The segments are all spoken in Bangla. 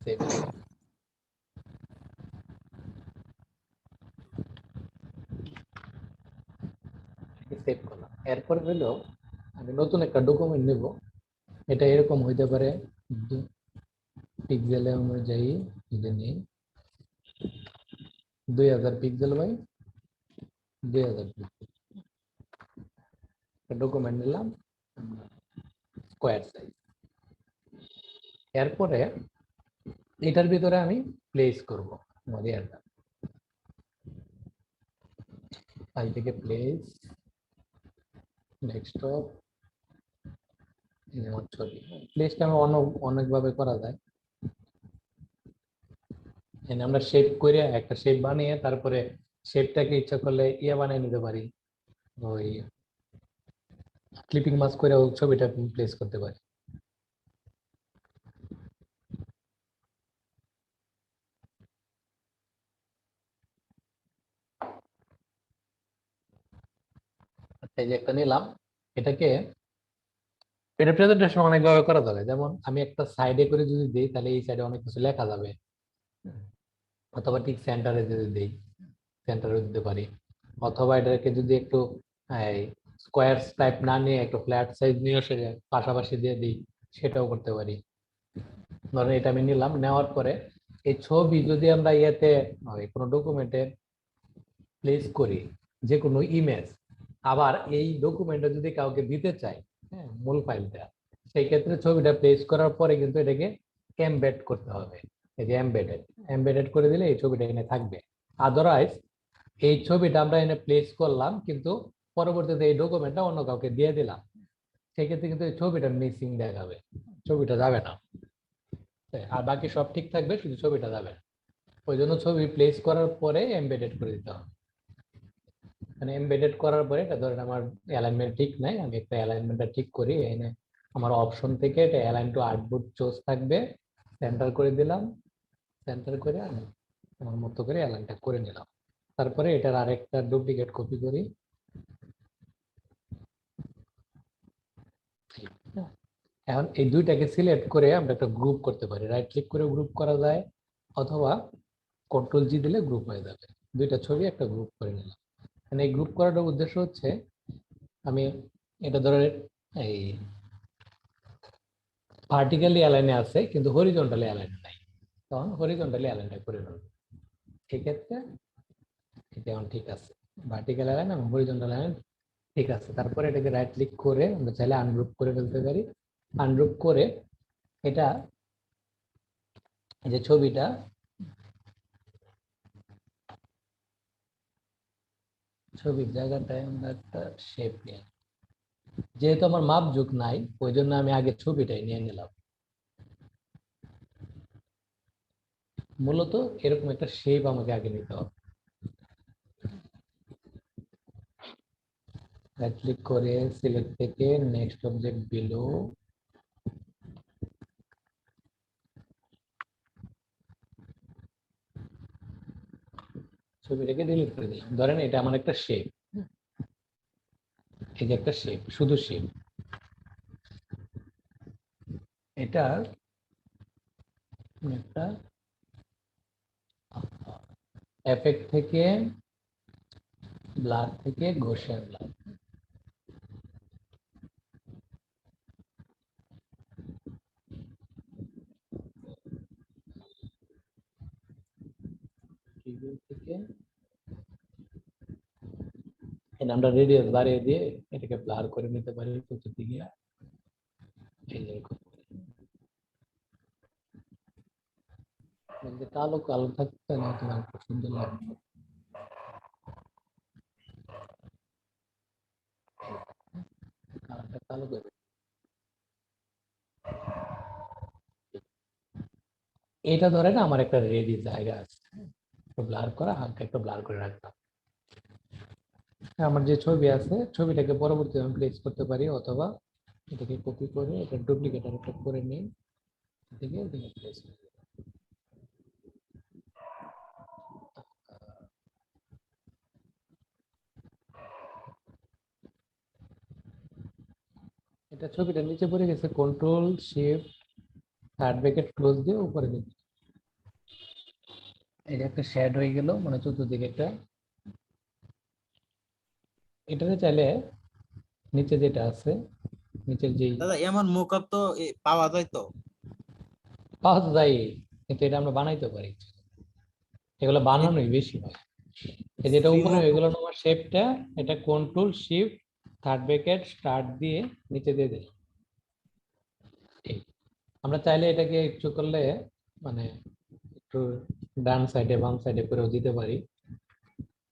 সেভ সেভ করলাম। এরপর হলো আমি নতুন একটা ডকুমেন্ট নেব। এটা এরকম হইতে পারে, পিক্সেলে অনুযায়ী যদি নেই 2000 পিক্সেল বাই 2000 পিক্সেল ডকুমেন্ট নিলাম স্কোয়ার সাইজ। এরপরে এটার ভিতরে আমি প্লেস করব মডিয়ারটা, ফাইল থেকে প্লেস, ডেস্কটপ, যেমন ছবি। প্লেসটা আমি অনেকভাবে করা যায়। এখানে আমরা শেপ করে একটা শেপ বানিয়ে তারপরে শেপটাকে ইচ্ছা করলে বানিয়ে নিতে পারি, ওই ক্লিপিং মাস্ক করে ছবিটা প্লেস করতে পারি। এই যে একটা নিলাম, এটাকে এটা প্রেজেন্টেশন অনেকভাবে করা যাবে। যেমন আমি একটা সাইডে করে যদি দিই তাহলে এই সাইডে অনেক কিছু লেখা যাবে, অথবা ঠিক সেন্টারে যদি দিই সেন্টারে দিতে পারি, অথবা এটাকে যদি একটু স্কোয়ার টাইপ না নিয়ে একটু ফ্ল্যাট সাইজ নিয়ে সেটা পাশাপাশি দিয়ে দিই, সেটাও করতে পারি। ধরেন এটা আমি নিলাম, নেওয়ার পরে এই ছবি যদি আমরা কোনো ডকুমেন্টে প্লেস করি, যে কোনো ইমেজ, আবার এই ডকুমেন্টে যদি কাউকে দিতে চাই, হ্যাঁ, মূল ফাইলটা, সেই ক্ষেত্রে ছবিটা প্লেস করার পরে কিন্তু এটাকে এমবেড করতে হবে। এই যে এমবেডেড করে দিলে এই ছবিটা এখানে থাকবে। আদারওয়াইজ এই ছবিটা আমরা এনে প্লেস করলাম, কিন্তু পরবর্তীতে এই ডকুমেন্টটা অন্য কাউকে দিয়ে দিলাম, সেক্ষেত্রে কিন্তু এই ছবিটা মিসিং দেখাবে, ছবিটা যাবে না। আর বাকি সব ঠিক থাকবে, শুধু ছবিটা যাবে না। ওই জন্য ছবি প্লেস করার পরে এমবেডেড করে দিতে হবে। মানে এমবেডেড করার পরে এটা ধরেন আমার অ্যালাইনমেন্ট ঠিক নাই, আমি একটা অ্যালাইনমেন্টটা ঠিক করি। এনে আমার অপশন থেকে এটা অ্যালাইন টু আর্টবোর্ড চুজ থাকবে, সেন্টার করে দিলাম, সেন্টার করে আমি আমার মতো করে অ্যালাইনটা করে নিলাম। তারপরে এটার আরেকটা ডুপ্লিকেট কপি করি। এখন এই দুইটাকে সিলেক্ট করে আমরা একটা গ্রুপ করতে পারি। রাইট ক্লিক করে গ্রুপ করা যায়, অথবা কন্ট্রোল জি দিলে গ্রুপ হয়ে যাবে। দুইটা ছবি একটা গ্রুপ করে নিলাম। মানে এই গ্রুপ করাটার উদ্দেশ্য হচ্ছে আমি এটা ধরে এই ভার্টিক্যালি অ্যালাইনে আছে কিন্তু হরিজন্টালি অ্যালাইন নাই, তখন হরিজন্টালি অ্যালাইনটা করে নেব। সেক্ষেত্রে এটা এখন ঠিক আছে, ভার্টিক্যাল অ্যালাইন এবং হরিজন্টাল অ্যালাইন ঠিক আছে। তারপরে এটাকে রাইট ক্লিক করে আমরা চাইলে আনগ্রুপ করে ফেলতে পারি। আনগ্রুপ করে এটা যে ছবিটা, ছবির জায়গাটায় আমরা একটা শেপ নিয়ে, যেহেতু আমার মাপ যোগ নাই ওই জন্য আমি আগে ছবিটাই নিয়ে নিলাম। মূলত এরকম একটা শেপ আমাকে আগে নিতে হবে। রাইট ক্লিক করে সিলেক্ট থেকে নেক্সট অবজেক্ট বিলো, ছবিটাকে ডিলিট করে দিলাম। ধরেন এটা আমার একটা শেপ, এই যে একটা শেপ, শুধু শেপ। এটা একটা এফেক্ট থেকে ব্লার থেকে ঘষে আনলাম। থেকে আমরা রেডিয়াস বাড়িয়ে দিয়ে এটাকে ব্লার করে নিতে পারি প্রচুর দিকে। কালো কালো থাকতে না তোমার খুব সুন্দর লাগবে। কালারটা কালো করে এটা ধরেন আমার একটা রেডি জায়গা আছে, ব্লার করা, হালকা একটু ব্লার করে রাখলাম। আমার যে ছবি আছে ছবিটাকে পরবর্তী আমি প্লেস করতে পারি, অথবা এটাকে কপি করে এটা ডুপ্লিকেট একটা করে নিই, এটাকে এখানে প্লেস করে দিই। এটা ছবিটা নিচে পড়ে গেছে, control shift third bracket close দিয়ে উপরে দিই। এই যে একটা শেড হয়ে গেল, মানে চতুর্দিকে একটা। এটাতে চাইলে নিচে যেটা আছে, নিচের যেই দাদা এমন মুকআপ তো পাওয়া যায় তো? পাওয়া তো যায়, কিন্তু এটা আমরা বানাইতে পারি, এগুলো এই বানানোই বেশি হয়। এই যেটা ফ্রি উপরে মুক হয়ে গেল আমার শেপটা, এটা control shift third bracket start দিয়ে নিচে দিয়ে দিই। এই, আমরা চাইলে এটাকে একটু করলে মানে একটু ডান সাইডে বাম সাইডে করেও দিতে পারি,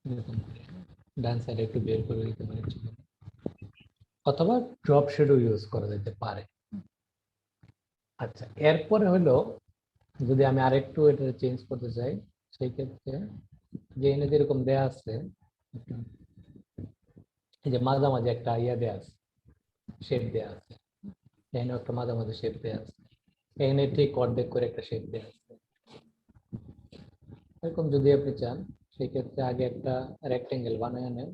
এরকম করে। ডান সাইডে একটু বের করে দিতে পারি, অথবা ড্রপ শেডও ইউজ করা যেতে পারে। আচ্ছা, এরপরে হলো যদি আমি আরেকটু এটা চেঞ্জ করতে চাই, সেই ক্ষেত্রে যে এনে যেরকম দেয়া আছে, এই যে মাঝামাঝি একটা ইয়া দেয়া আছে, শেপ দেয়া আছে, এখানে একটা মাঝামাঝি শেপ দেয়া আছে, এখানে ঠিক অর্ধেক করে একটা শেপ দেয়া আছে। এরকম যদি আপনি চান, সেই ক্ষেত্রে আগে একটা রেক্টেঙ্গেল বানিয়ে নেন।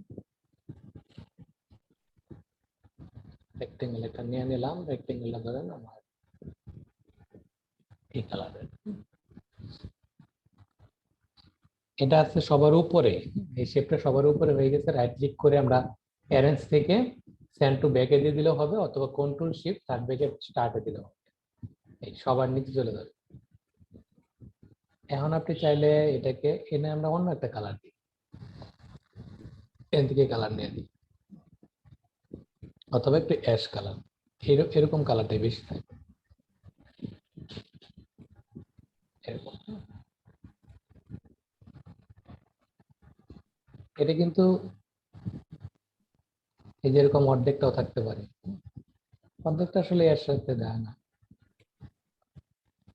রেক্টেঙ্গেল একটা নিয়ে নিলাম, রেক্টেঙ্গেলটা ধরেন আমার এই কালারের। এটা আছে সবার উপরে, এই শেপটা সবার উপরে হয়ে গেছে। রাইট ক্লিক করে আমরা অ্যারেঞ্জ থেকে সেন্ড টু ব্যাকে দিয়ে দিলেও হবে, অথবা কন্ট্রোল শিফট থার্ড ব্যাকে স্টার্টে দিলেও হবে। এই সবার নিচে চলে যাবে। এখন আপনি চাইলে এটাকে এনে আমরা অন্য একটা কালার দিই, এখান থেকে কালার নিয়ে দিই, অথবা একটু অ্যাশ কালার, এরকম কালারটাই বেশি থাকে। এরকম, এটা কিন্তু এই যে এরকম অর্ধেকটাও থাকতে পারে, অর্ধেকটা আসলে এর সাথে যায় না।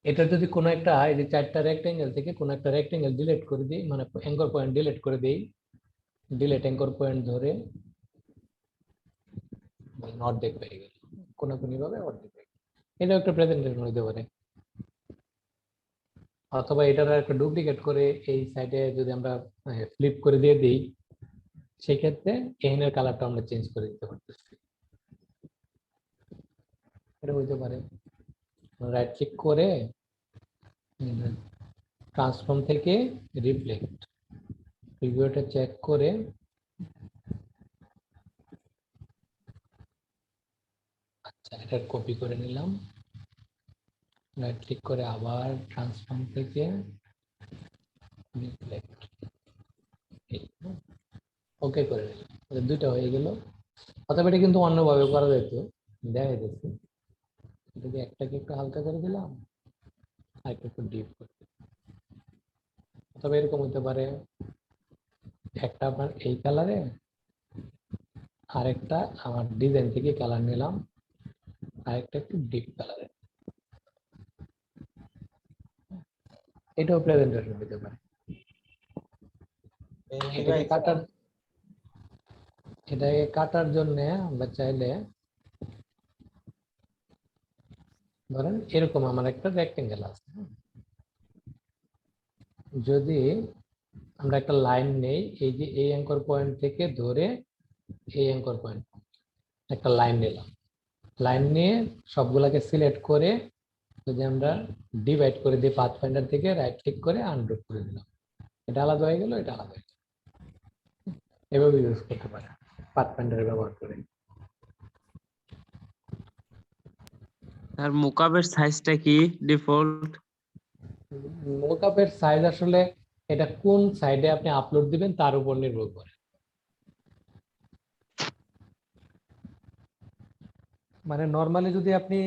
এটা যদি কোনো একটা এই যে চারটা রেক্টেঙ্গেল থেকে কোনো একটা রেক্টেঙ্গেল ডিলিট করে দিই, মানে অ্যাঙ্কর পয়েন্ট ডিলিট করে দিই, ডিলিট অ্যাঙ্কর পয়েন্ট ধরে অর্ধেক হয়ে গেল, কোনাকুনি ভাবে অর্ধেক হয়ে গেল। এটা একটা প্রেজেন্টেশন হইতে পারে। অথবা এটার একটা ডুপ্লিকেট করে এই সাইডে যদি আমরা ফ্লিপ করে দিয়ে দিই, সেক্ষেত্রে এখানের কালারটা আমরা চেঞ্জ করে দিতে পারতেছি। এটা হইতে পারে। রাইট ক্লিক করে ট্রান্সফর্ম থেকে রিফ্লেক্ট প্রিভিউটা চেক করে আচ্ছা এটা কপি করে নিলাম। রাইট ক্লিক করে আবার ট্রান্সফর্ম থেকে রিফ্লেক্ট, ওকে করে নিলাম, দুইটা হয়ে গেল। অথবা এটা কিন্তু অন্যভাবে করা যেত, দেখা যাচ্ছে এটাকে একটাকে একটু হালকা করে দিলাম, আর একটু ডিপ করে দিলাম। অথবা এরকম হতে পারে, একটা আপনার এই কালারে, আরেকটা আমার ডিজাইন থেকে কালার নিলাম, আরেকটা একটু ডিপ কালারে। এটাও প্রেজেন্টেশন হতে পারে। এটাকে কাটার এটাকে কাটার জন্য আমরা চাইলে ধরেন এরকম আমার একটা রেক্টেঙ্গেল আছে, যদি আমরা একটা লাইন নেই, এই যে এই অ্যাঙ্কর পয়েন্ট থেকে ধরে এই অ্যাঙ্কর পয়েন্ট একটা লাইন নিলাম, লাইন নিয়ে সবগুলাকে সিলেক্ট করে যদি আমরা ডিভাইড করে দিই পাথ ফাইন্ডার থেকে, রাইট ক্লিক করে আনগ্রুপ করে দিলাম, এটা আলাদা হয়ে গেল, এটা আলাদা হয়ে গেল। এভাবে ইউজ করতে পারে পাথ ফাইন্ডার ব্যবহার করে। আর মুকাবের সাইজটা কি ডিফল্ট? মোকআপের সাইজ আসলে এটা কোন সাইডে আপনি আপলোড দিবেন তার উপর নির্ভর করে। মানে নর্মালি যদি আপনি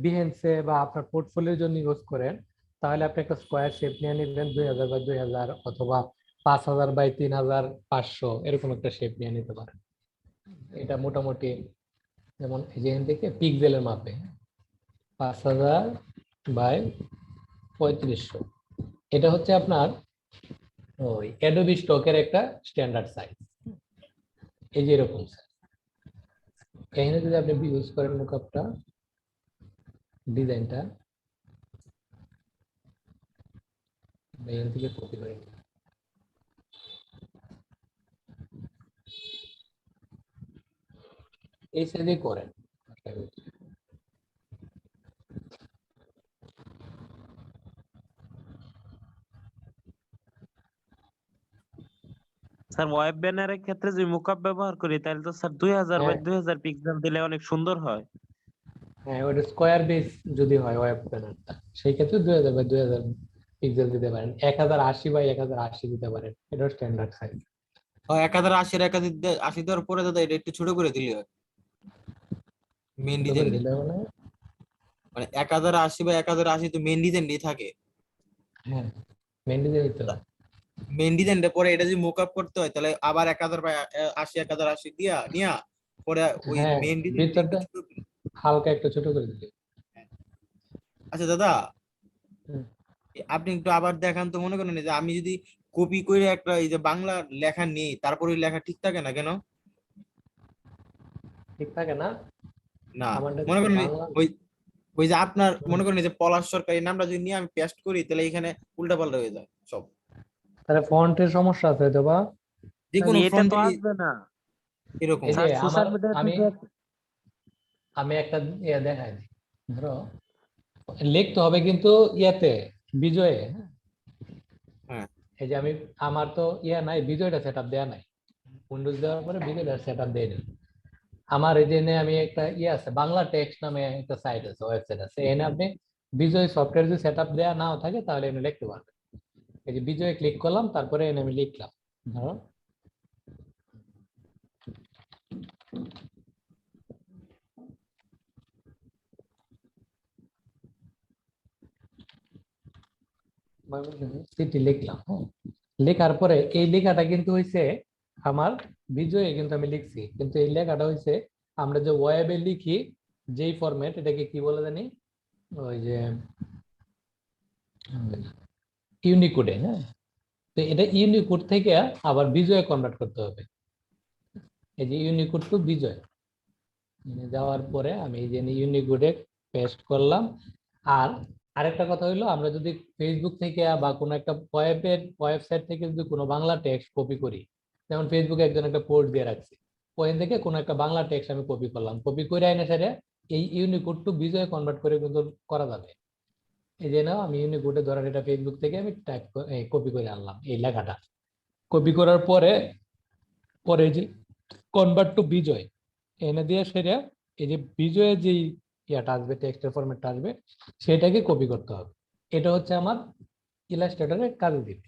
বিহেন্সে বা আপনার পোর্টফোলিওর জন্য ইউজ করেন, তাহলে আপনি একটা স্কোয়ার শেপ নিয়ে নিবেন 2000 বাই 2000, অথবা 5000 বাই 3500, এরকম একটা শেপ নিয়ে নিতে পারেন। এটা মোটামুটি যেমন যেখান থেকে পিক্সেলের মাপে 5000 বাই 3500, এটা হচ্ছে আপনার ওই অ্যাডোবি স্টকের একটা স্ট্যান্ডার্ড সাইজ, এই যে এরকম সাইজ। এখানে যদি আপনি ইউজ করেন মোকআপটা ডিজাইনটা, এখান থেকে কপি করে নিন। এই সাইজে করেন। স্যার ওয়েব ব্যানারের ক্ষেত্রে যদি মুকআপ ব্যবহার করি তাহলে তো স্যার 2000 বাই হ্যাঁ 2000 পিক্সেল দিলে অনেক সুন্দর হয়। হ্যাঁ, ওটা স্কোয়ার বেস যদি হয় ওয়েব প্যানেলটা, সেই ক্ষেত্রে 2000 বাই 2000 পিক্সেল দিতে পারেন, 1080 বাই 1080 দিতে পারেন, এটা স্ট্যান্ডার্ড সাইজ। 1080 80 দেওয়ার পরে দাদা এটা একটু ছোট করে দিলে হয় মেন ছোট ডিজাইন করে দিলে মানে, মানে 1080 বা 1080 তো মেন ডিজাইনই থাকে। হ্যাঁ মেন ডিজাইন দিতে হবে। মেন ডিজাইনটা পরে এটা যদি মোকআপ করতে হয় তাহলে আবার 1000 বা 80 1080 দিয়া নিয়া পরে ওই হ্যাঁ মেন ডিজাইনটা একটু ভিতরটা ছোট করে। হালকা একটু ছোট করে দিলে। হ্যাঁ। আচ্ছা দাদা, হুম, আপনি একটু আবার দেখান তো, মনে করেন যে আমি যদি কপি করে একটা এই যে বাংলা লেখা নিই তারপরে ওই লেখা ঠিক থাকে না কেন? ঠিক থাকে না? না, আমারটা মনে তো করেন বাংলা। ওই ওই যে আপনার হুম, মনে করেন এই যে পলাশ সরকার এই নামটা যদি নিয়ে আমি পেস্ট করি তাহলে এখানে উল্টাপাল্টা হয়ে যায় সব। তাহলে ফন্টের সমস্যা আছে হয়তো বা। যে স্যার কোনো এটা তো ফ্রন্টে আসবে না এরকম। এই যে স্যার, সোশ্যাল আমার, মিডিয়াতে আমি যে আমি একটা ইয়ে দেখাই দিই। ধরো লিখতে হবে কিন্তু ইয়াতে, বিজয়ে, হ্যাঁ? হ্যাঁ এই যে আমি, আমার তো ইয়া নাই, বিজয়টা সেট আপ দেওয়া নাই, উইন্ডোজ দেওয়ার পরে বিজয়টা সেট আপ দেয়নি। আমার এই জন্য আমি একটা ইয়ে আছে, বাংলা টেক্সট নামে একটা সাইট আছে, ওয়েবসাইট আছে, এনে আপনি বিজয় সফটওয়্যার যদি সেট আপ দেওয়া নাও থাকে তাহলে এনে লিখতে পারবেন। এই যে বিজয়ে ক্লিক করলাম, তারপরে এনে আমি লিখলাম। ধরো সিটি লিখলাম, হ্যাঁ। লেখার পরে এই লেখাটা কিন্তু হইছে আমার বিজয়ে, কিন্তু আমি লিখছি, কিন্তু এই লেখাটা হইছে আমরা যে ওয়েবে লিখি যেই ফরম্যাট, এটাকে কি বলে জানি, ওই যে ইউনিকোডে, হ্যাঁ। তো এটা ইউনিকোড থেকে আবার বিজয়ে কনভার্ট করতে হবে। এই যে ইউনিকোড টু বিজয় যাওয়ার পরে আমি এই যে ইউনিকোডে পেস্ট করলাম। আর আরেকটা কথা হইলো, আমরা যদি ফেসবুক থেকে বা কোনো একটা ওয়েবসাইট থেকে যদি কোনো বাংলা টেক্সট কপি করি, যেমন ফেসবুকে একজন একটা পোস্ট দিয়ে রাখছি, ওখান থেকে কোনো একটা বাংলা টেক্সট আমি কপি করলাম, কপি করে আইনে সেটা এই ইউনিকোড টু বিজয় কনভার্ট করে কিন্তু করা যাবে। এই যে নাও আমি ইউনিকোডে ধরার এটা ফেসবুক থেকে আমি টাইপ কপি করে আনলাম এই লেখাটা, কপি করার পরে পরে যে কনভার্ট টু বিজয় এনে দিয়ে সেটা এই যে বিজয়ের যে ইয়াটা আসবে, টেক্সটের ফরম্যাটটা আসবে, সেটাকে কপি করতে হবে। এটা হচ্ছে আমার ইলাস্ট্রেটরের কাজে দিবে।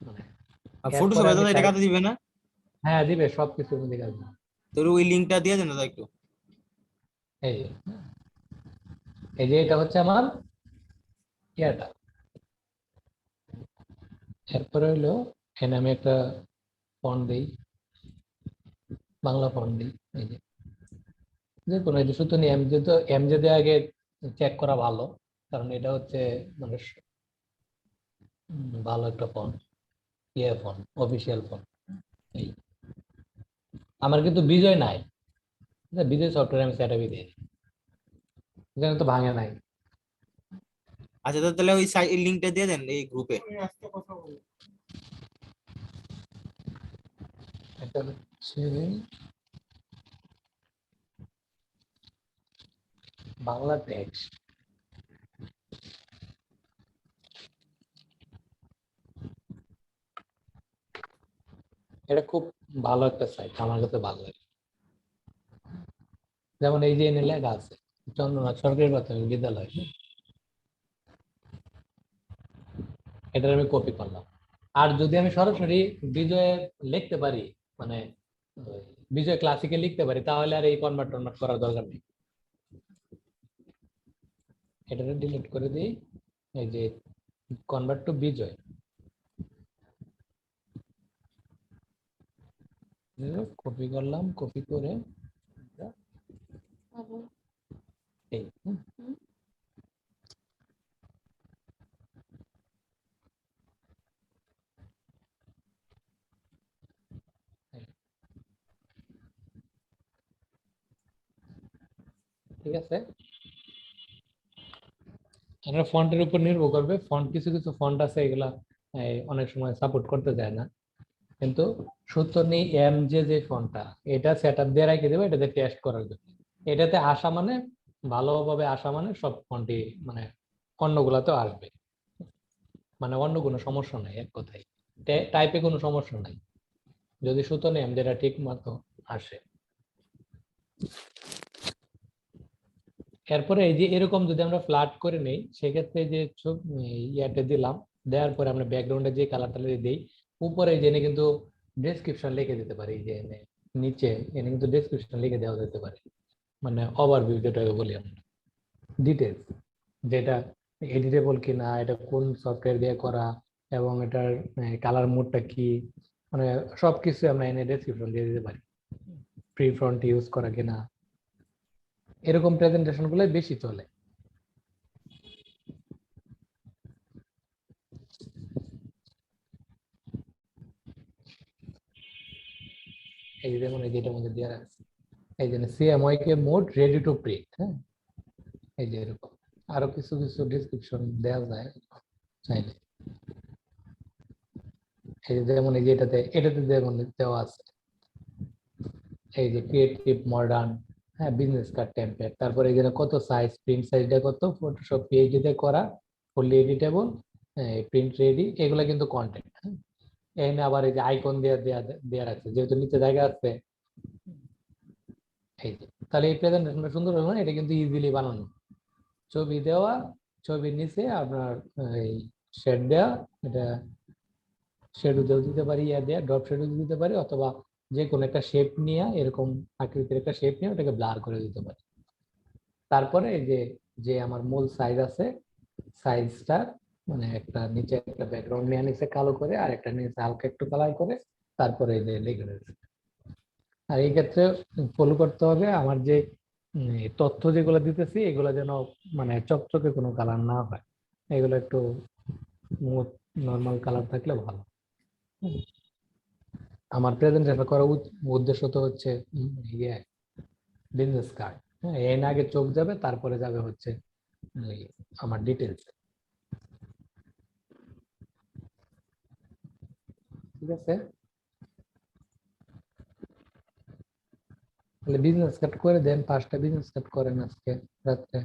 মানে আর এরপরে ফটোশপে আমি দাদা এটা টাইপ, কাটে দিবে না? হ্যাঁ দিবে, সবকিছু মধ্যে কাজ দিবে। তোর ওই লিঙ্কটা দিয়ে দেন দাদা একটু। এই যে, এই যে এটা হচ্ছে আমার ইয়াটা। এরপরে হইলো এখানে আমি একটা ফন্ট দিই, বাংলা ফন্ট দিই। এই যে যে কোনো এই যে শুধু এমজে, তো এমজে দিয়ে আগে চেক করা ভালো, কারণ এটা হচ্ছে মানে ভালো একটা ফন্ট, ইয়ে ফন্ট, অফিসিয়াল ফন্ট। এই আমার কিন্তু বিজয় নাই, বিজয় সফটওয়্যার আমি সেটা দিয়ে দিই, এখানে তো ভাঙে নাই। আচ্ছা দাদা, তাহলে ওই লিঙ্কটা দিয়ে দেন এই গ্রুপে। এটা হচ্ছে বাংলা টেক্সট। এটা খুব ভালো একটা সাইট, আমার কাছে ভালো লাগে। যেমন এই যে এনে লেখা আছে চন্দ্রনাথ সরকারি প্রাথমিক বিদ্যালয়, এটা আমি কপি করলাম। আর যদি আমি সরাসরি বিজয়ে লিখতে পারি, মানে ওই বিজয় ক্লাসিকে লিখতে পারি, তাহলে আর এই কনভার্ট টনভার্ট করার দরকার নেই। এটা ডিলিট করে দিই। এই যে কনভার্ট টু বিজয়, কপি করলাম, কপি করে এই ঠিক আছে। এটা ফন্টের উপর নির্ভর করবে, ফন্ট কিছু কিছু ফন্ট আছে এগুলা অনেক সময় সাপোর্ট করতে চায় না, কিন্তু সূত্র নেই এম যে ফন্টটা, এটা সেট আপ দিয়ে রেখে দেবো এটাতে টেস্ট করার জন্য। এটাতে আসা মানে, ভালোভাবে আসা মানে সব ফন্টই মানে অন্যগুলাতেও আসবে, মানে অন্য কোনো সমস্যা নাই, এক কথায় টাইপে কোনো সমস্যা নাই। যদি সুতো নেম যেটা ঠিক মতো আসে। এরপরে এই যে এরকম যদি আমরা ফ্ল্যাট করে নেই সেক্ষেত্রে যে ইয়াতে দিলাম, দেওয়ার পরে আমরা ব্যাকগ্রাউন্ডে যে কালারটা দিই, উপরে জেনে কিন্তু ডেসক্রিপশন লিখে দিতে পারি, যে এনে নিচে এনে কিন্তু ডেসক্রিপশন লিখে দেওয়া যেতে পারে, মানে ওভারভিউ যেটাকে বলি আমরা, ডিটেলস, যেটা এডিটেবল কিনা, এটা কোন সফটওয়্যার দিয়ে করা, এবং এটার কালার মোডটা কি, মানে সবকিছু আমরা এনে ডেসক্রিপশন দিয়ে দিতে পারি, ফ্রি ফ্রন্ট ইউজ করা কিনা, এরকম প্রেজেন্টেশন গুলো বেশি চলে। এই যে যেমন এই যেটার মধ্যে দেওয়া আছে, এই জন্য CMY K mode ready to print, হ্যাঁ, এই যে এরকম আরো কিছু কিছু ডেসক্রিপশন দেওয়া যায় চাইলে। এই যে যেমন এই যে এটাতে যেমন দেওয়া আছে, এই যে ক্রিয়েটিভ মডার্ন, হ্যাঁ, বিজনেস কার্ড টেমপ্লেট, তারপরে এখানে কত সাইজ, প্রিন্ট সাইজটা কত, ফটোশপ পিএইচডি তে করা, ফুললি এডিটেবল, প্রিন্ট রেডি, এগুলা কিন্তু কন্টেন্ট। এখানে আবার এই যে আইকন দেওয়া রাখছে, যেহেতু নিচে জায়গা আছে, এই যে তাহলে এই প্রেজেন্টেশনটা সুন্দর হবে না, এটা কিন্তু ইজিলি বানানো, ছবি দেওয়া, ছবির নিচে আপনার এই শেড দেওয়া, এটা শেডও দিতে পারি, ইয়া দেওয়া ড্রপ শেডও দিতে পারি, অথবা যে কোনো একটা শেপ নিয়ে, এরকম আকৃতির একটা শেপ নিয়ে ওটাকে ব্লার করে দিতে পারি। তারপরে এই যে যে আমার মূল সাইজ আছে, সাইজটা মানে একটা নিচে একটা ব্যাকগ্রাউন্ড নিয়ে নিচে কালো করে, আর একটা নিচে হালকা একটু কালার করে, তারপরে এই যে লিখে দিয়েছে। আর এই ক্ষেত্রে ফলো করতে হবে আমার যে তথ্য যেগুলো দিতেছি, এগুলো যেন মানে চকচকে কোনো কালার না হয়, এগুলো একটু নর্মাল কালার থাকলে ভালো। আমার প্রেজেন্টেশন করার উদ্দেশ্য তো হচ্ছে ইয়ে বিজনেস কার্ড, হ্যাঁ, এর আগে চোখ যাবে, তারপরে যাবে হচ্ছে আমার ডিটেলস। ঠিক আছে, তাহলে বিজনেস কার্ড করে দেন, 5টা বিজনেস কার্ড করেন আজকে রাত্রে।